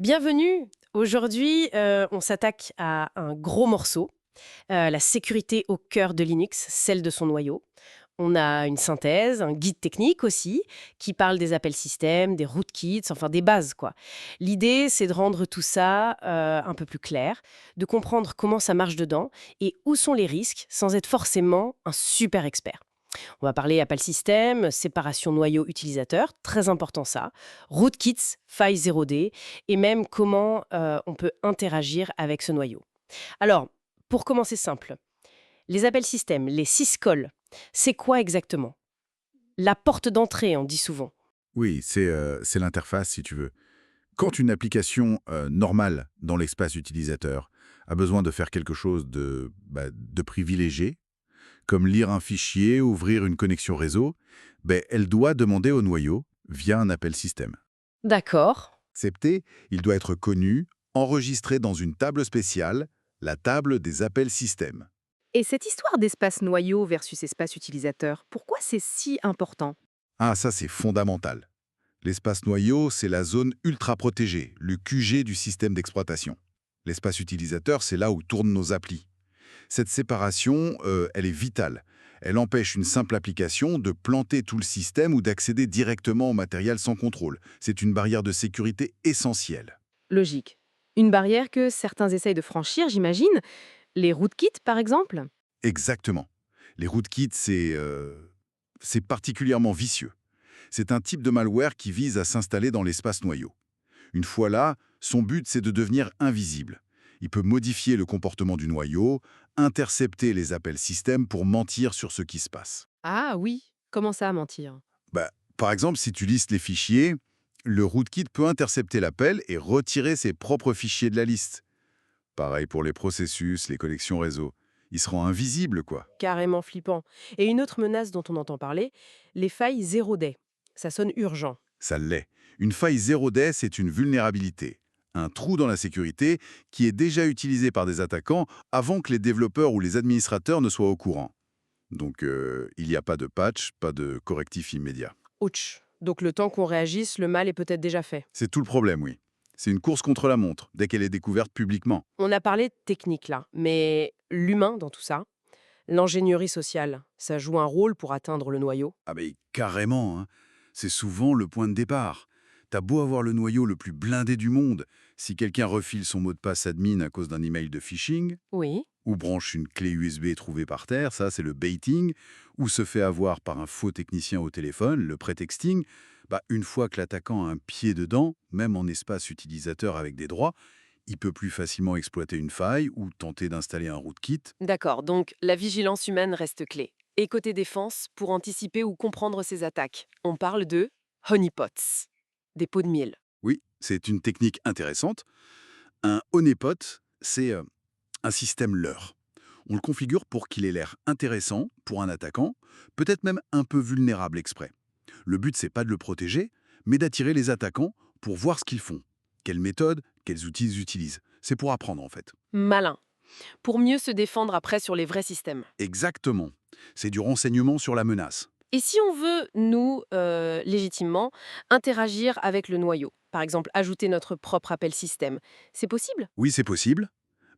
Bienvenue! Aujourd'hui, on s'attaque à un gros morceau, la sécurité au cœur de Linux, celle de son noyau. On a une synthèse, un guide technique aussi, qui parle des appels système, des rootkits, enfin des bases quoi. L'idée, c'est de rendre tout ça un peu plus clair, de comprendre comment ça marche dedans et où sont les risques, sans être forcément un super expert. On va parler Apple System, séparation noyau utilisateur, très important ça, rootkits, faille 0D, et même comment on peut interagir avec ce noyau. Alors, pour commencer simple, les appels système, les syscalls, c'est quoi exactement? La porte d'entrée, on dit souvent. Oui, c'est l'interface, si tu veux. Quand une application normale dans l'espace utilisateur a besoin de faire quelque chose de privilégié, comme lire un fichier, ouvrir une connexion réseau, elle doit demander au noyau via un appel système. D'accord. Accepté, il doit être connu, enregistré dans une table spéciale, la table des appels système. Et cette histoire d'espace noyau versus espace utilisateur, pourquoi c'est si important? Ah, ça c'est fondamental. L'espace noyau, c'est la zone ultra protégée, le QG du système d'exploitation. L'espace utilisateur, c'est là où tournent nos applis. Cette séparation, elle est vitale. Elle empêche une simple application de planter tout le système ou d'accéder directement au matériel sans contrôle. C'est une barrière de sécurité essentielle. Logique. Une barrière que certains essayent de franchir, j'imagine. Les rootkits, par exemple? Exactement. Les rootkits, c'est particulièrement vicieux. C'est un type de malware qui vise à s'installer dans l'espace noyau. Une fois là, son but, c'est de devenir invisible. Il peut modifier le comportement du noyau, intercepter les appels système pour mentir sur ce qui se passe. Ah oui, comment ça, mentir? Par exemple, si tu listes les fichiers, le rootkit peut intercepter l'appel et retirer ses propres fichiers de la liste. Pareil pour les processus, les connexions réseau. Ils seront invisibles, quoi. Carrément flippant. Et une autre menace dont on entend parler, les failles 0 day. Ça sonne urgent. Ça l'est. Une faille 0 day, c'est une vulnérabilité. Un trou dans la sécurité qui est déjà utilisé par des attaquants avant que les développeurs ou les administrateurs ne soient au courant. Donc, il n'y a pas de patch, pas de correctif immédiat. Ouch. Donc le temps qu'on réagisse, le mal est peut-être déjà fait. C'est tout le problème, oui. C'est une course contre la montre, dès qu'elle est découverte publiquement. On a parlé de technique là, mais l'humain dans tout ça, l'ingénierie sociale, ça joue un rôle pour atteindre le noyau? Ah mais carrément, hein. C'est souvent le point de départ. T'as beau avoir le noyau le plus blindé du monde, si quelqu'un refile son mot de passe admin à cause d'un email de phishing, Oui. ou branche une clé USB trouvée par terre, ça c'est le baiting, ou se fait avoir par un faux technicien au téléphone, le prétexting, une fois que l'attaquant a un pied dedans, même en espace utilisateur avec des droits, il peut plus facilement exploiter une faille ou tenter d'installer un rootkit. D'accord, donc la vigilance humaine reste clé. Et côté défense, pour anticiper ou comprendre ces attaques, on parle de honeypots, des pots de miel. Oui, c'est une technique intéressante. Un honeypot, c'est un système leurre. On le configure pour qu'il ait l'air intéressant pour un attaquant, peut-être même un peu vulnérable exprès. Le but, c'est pas de le protéger, mais d'attirer les attaquants pour voir ce qu'ils font. Quelles méthodes, quels outils ils utilisent. C'est pour apprendre en fait. Malin. Pour mieux se défendre après sur les vrais systèmes. Exactement. C'est du renseignement sur la menace. Et si on veut, nous, légitimement, interagir avec le noyau, par exemple ajouter notre propre appel système, c'est possible? Oui, c'est possible,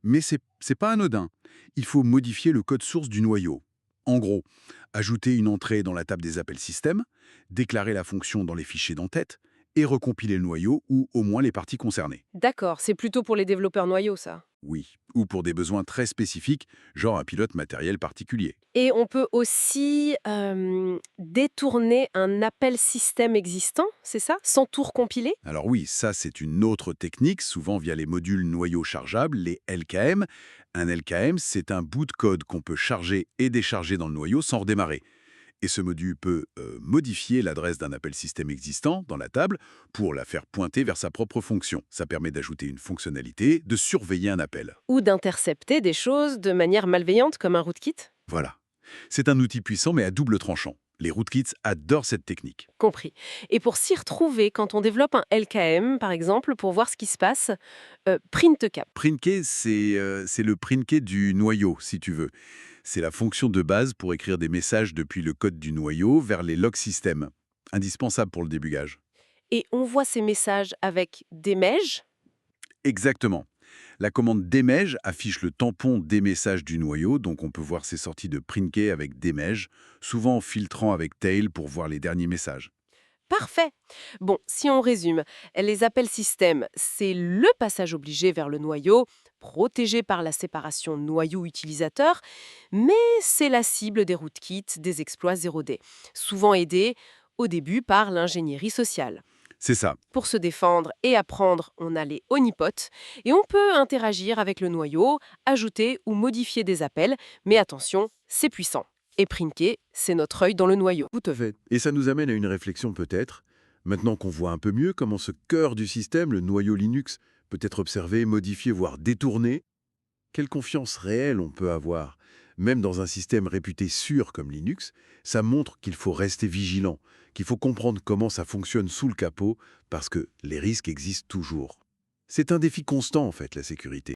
mais c'est pas anodin. Il faut modifier le code source du noyau. En gros, ajouter une entrée dans la table des appels système, déclarer la fonction dans les fichiers d'entête et recompiler le noyau ou au moins les parties concernées. D'accord, c'est plutôt pour les développeurs noyaux, ça. Oui, ou pour des besoins très spécifiques, genre un pilote matériel particulier. Et on peut aussi détourner un appel système existant, c'est ça? Sans tout recompiler? Alors oui, ça c'est une autre technique, souvent via les modules noyaux chargeables, les LKM. Un LKM, c'est un bout de code qu'on peut charger et décharger dans le noyau sans redémarrer. Et ce module peut modifier l'adresse d'un appel système existant dans la table pour la faire pointer vers sa propre fonction. Ça permet d'ajouter une fonctionnalité, de surveiller un appel. Ou d'intercepter des choses de manière malveillante comme un rootkit? Voilà. C'est un outil puissant mais à double tranchant. Les rootkits adorent cette technique. Compris. Et pour s'y retrouver, quand on développe un LKM, par exemple, pour voir ce qui se passe, printcap. Printk, c'est le printk du noyau, si tu veux. C'est la fonction de base pour écrire des messages depuis le code du noyau vers les log systems. Indispensable pour le débugage. Et on voit ces messages avec des mèges, Exactement. La commande Demege affiche le tampon des messages du noyau, donc on peut voir ces sorties de Printkey avec Demege, souvent en filtrant avec Tail pour voir les derniers messages. Parfait. Bon, si on résume, les appels système, c'est le passage obligé vers le noyau, protégé par la séparation noyau-utilisateur, mais c'est la cible des rootkits des exploits 0D, souvent aidés au début par l'ingénierie sociale. C'est ça. Pour se défendre et apprendre, on a les honeypots, et on peut interagir avec le noyau, ajouter ou modifier des appels, mais attention, c'est puissant. Et Printkey, c'est notre œil dans le noyau. Tout à fait. Et ça nous amène à une réflexion peut-être. Maintenant qu'on voit un peu mieux comment ce cœur du système, le noyau Linux, peut être observé, modifié, voire détourné, quelle confiance réelle on peut avoir? Même dans un système réputé sûr comme Linux, ça montre qu'il faut rester vigilant, qu'il faut comprendre comment ça fonctionne sous le capot, parce que les risques existent toujours. C'est un défi constant en fait, la sécurité.